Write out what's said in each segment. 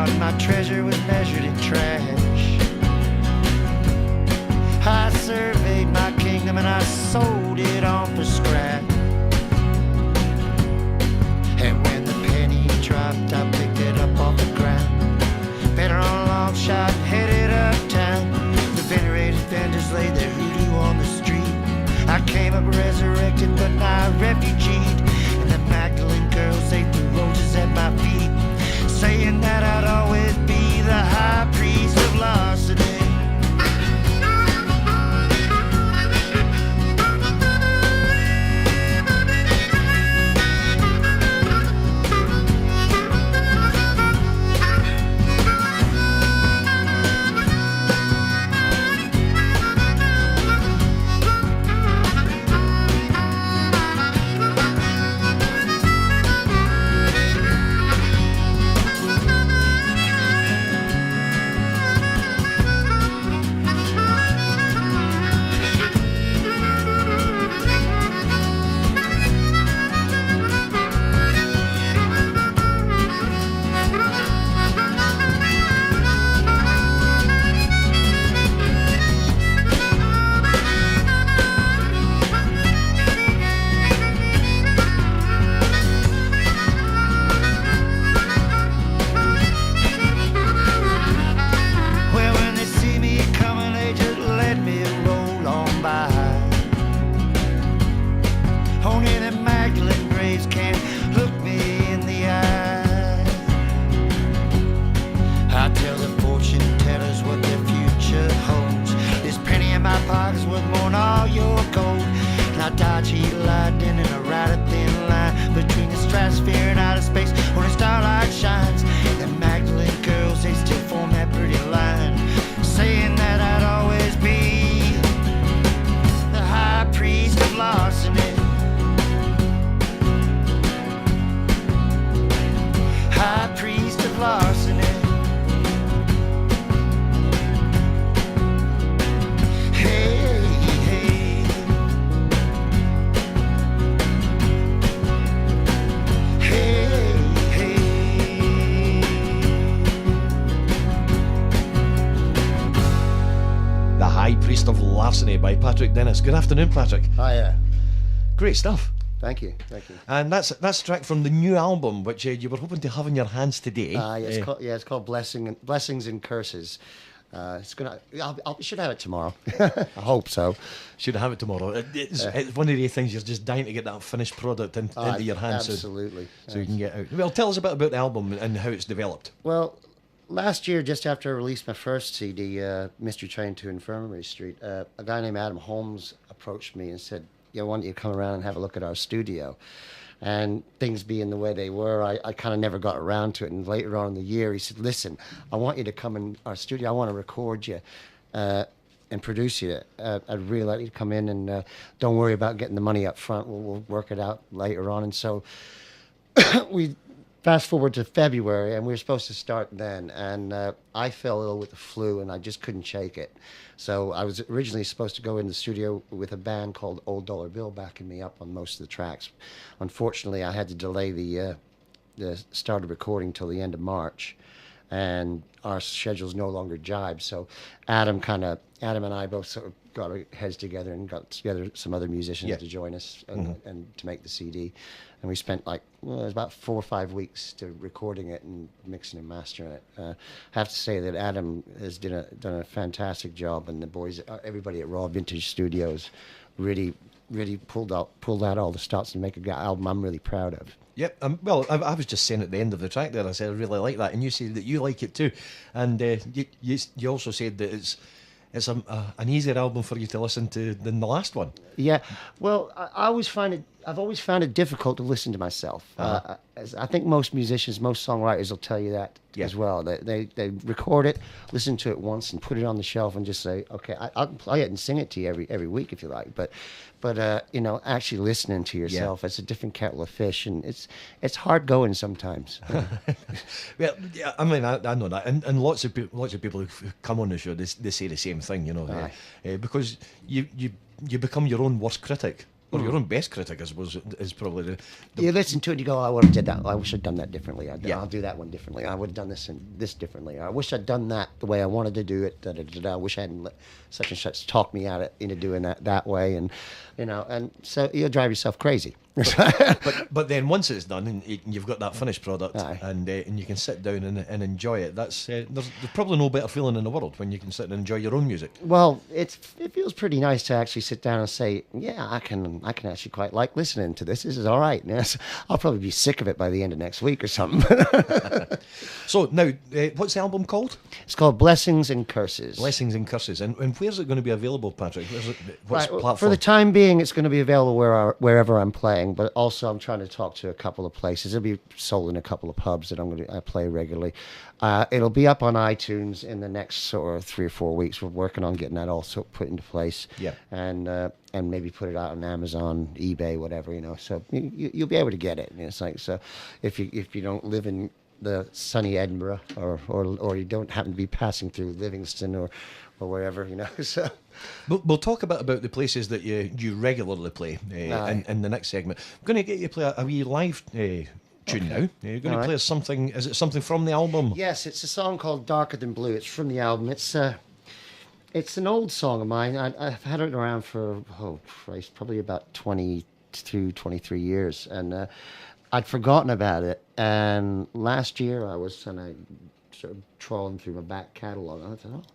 thought my treasure was measured in trash. I surveyed my kingdom and I sold it on for scrap. And when the penny dropped, I picked it up off the ground. Bet on a long shot, headed uptown. The venerated vendors laid their hoodoo on the street. I came up resurrected, but not refugeed. And the Magdalene girls, they threw roses at my feet, saying that I'd always be the high priest of larceny. By Patrick Dennis. Good afternoon, Patrick. Hiya. Great stuff. Thank you, thank you. And that's a track from the new album, which you were hoping to have in your hands today. It's called Blessings and Curses. Should have it tomorrow. I hope so. Should have it tomorrow. It's one of the things you're just dying to get that finished product into your hands. Absolutely. So you can get out. Well, tell us a bit about the album and how it's developed. Well, last year, just after I released my first CD, Mystery Train to Infirmary Street, a guy named Adam Holmes approached me and said, I want you to come around and have a look at our studio. And things being the way they were, I kind of never got around to it. And later on in the year, he said, listen, I want you to come in our studio. I want to record you and produce you. I'd really like you to come in and don't worry about getting the money up front. We'll work it out later on. And so we fast forward to February, and we were supposed to start then, and I fell ill with the flu, and I just couldn't shake it. So I was originally supposed to go in the studio with a band called Old Dollar Bill backing me up on most of the tracks. Unfortunately, I had to delay the start of recording till the end of March, and our schedules no longer jibe. So Adam and I both sort of got our heads together and got together some other musicians to join us and to make the CD. And we spent it was about 4 or 5 weeks to recording it and mixing and mastering it. I have to say that Adam has done a fantastic job, and the boys, everybody at Raw Vintage Studios, really pulled out all the stops to make an album I'm really proud of. Yep. Well, I was just saying at the end of the track there, I said I really like that, and you said that you like it too, and you also said that it's an easier album for you to listen to than the last one. Yeah. Well, I've always found it difficult to listen to myself. I think most musicians, most songwriters will tell you that as well. They record it, listen to it once, and put it on the shelf, and just say, okay, I'll play it and sing it to you every week if you like. But actually listening to yourself, it's a different kettle of fish, and it's hard going sometimes. Well, yeah, I mean, I know that, and lots of people who come on the show, they say the same thing, because you become your own worst critic. or your own best critic, I suppose, is probably the You listen to it, you go, "Oh, I would have did that. I wish I'd done that differently. Yeah. I'll do that one differently. I would have done this differently. I wish I'd done that the way I wanted to do it. Da, da, da, da. I wish I hadn't let such and such talk me out of, into doing that way." And and so you'll drive yourself crazy. But then once it's done and you've got that finished product, Aye. and you can sit down and enjoy it, that's there's probably no better feeling in the world when you can sit and enjoy your own music. Well, it feels pretty nice to actually sit down and say, "Yeah, I can actually quite like listening to this. This is all right." Yes, I'll probably be sick of it by the end of next week or something. So now, what's the album called? It's called Blessings and Curses. Blessings and Curses. And where's it going to be available, Patrick? What's Right, well, platform? for the time being, it's going to be available wherever I'm playing, but also I'm trying to talk to a couple of places. It'll be sold in a couple of pubs that I play regularly. It'll be up on iTunes in the next sort of 3 or 4 weeks. We're working on getting that all sort of put into place. Yeah. And maybe put it out on Amazon, eBay, whatever, So you'll be able to get it. And it's like, so if you don't live in the sunny Edinburgh or you don't happen to be passing through Livingston or wherever, So We'll talk about the places that you regularly play in the next segment. I'm going to get you to play a wee live tune now. You're going to play us something. Is it something from the album? Yes, it's a song called Darker Than Blue. It's from the album. It's an old song of mine. I've had it around for, Christ, probably about 22, 23 years. And I'd forgotten about it. And last year I was sort of trawling through my back catalog. And I thought,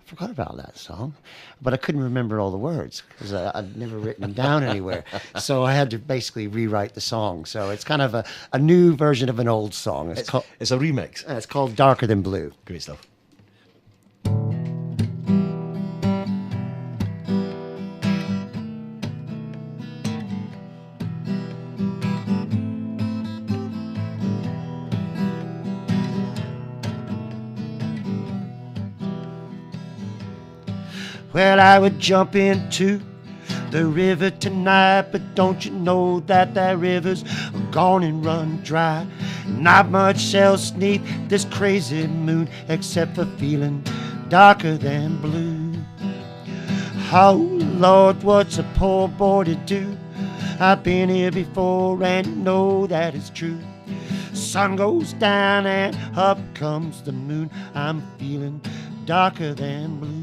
I forgot about that song. But I couldn't remember all the words because I'd never written them down anywhere. So I had to basically rewrite the song. So it's kind of a new version of an old song. It's a remix. It's called Darker Than Blue. Great stuff. Well, I would jump into the river tonight, but don't you know that river's gone and run dry? Not much else neath this crazy moon except for feeling darker than blue. Oh, Lord, what's a poor boy to do? I've been here before and you know that it's true. Sun goes down and up comes the moon. I'm feeling darker than blue.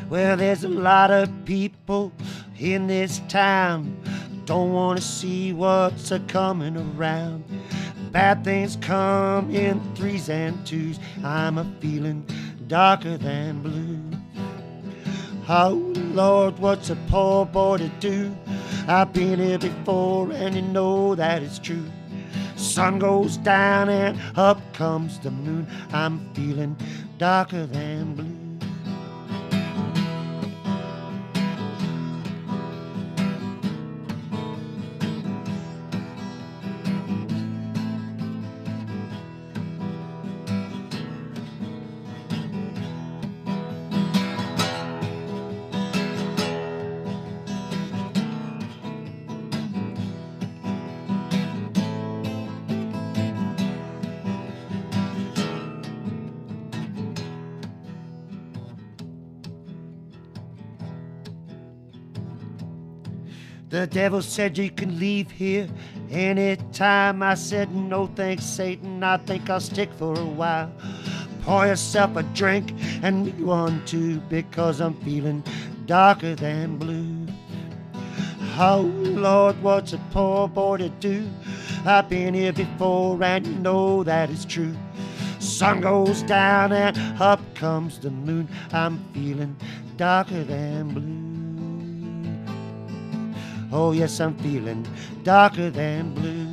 Well, there's a lot of people in this town don't want to see what's a-coming around. Bad things come in 3s and 2s. I'm a-feeling darker than blue. Oh, Lord, what's a poor boy to do? I've been here before and you know that it's true. Sun goes down and up comes the moon. I'm feeling darker than blue. The devil said you can leave here anytime. I said no thanks, Satan, I think I'll stick for a while. Pour yourself a drink and me one too, because I'm feeling darker than blue. Oh Lord, what's a poor boy to do? I've been here before and you know that it's true. Sun goes down and up comes the moon. I'm feeling darker than blue. Oh yes, I'm feeling darker than blue.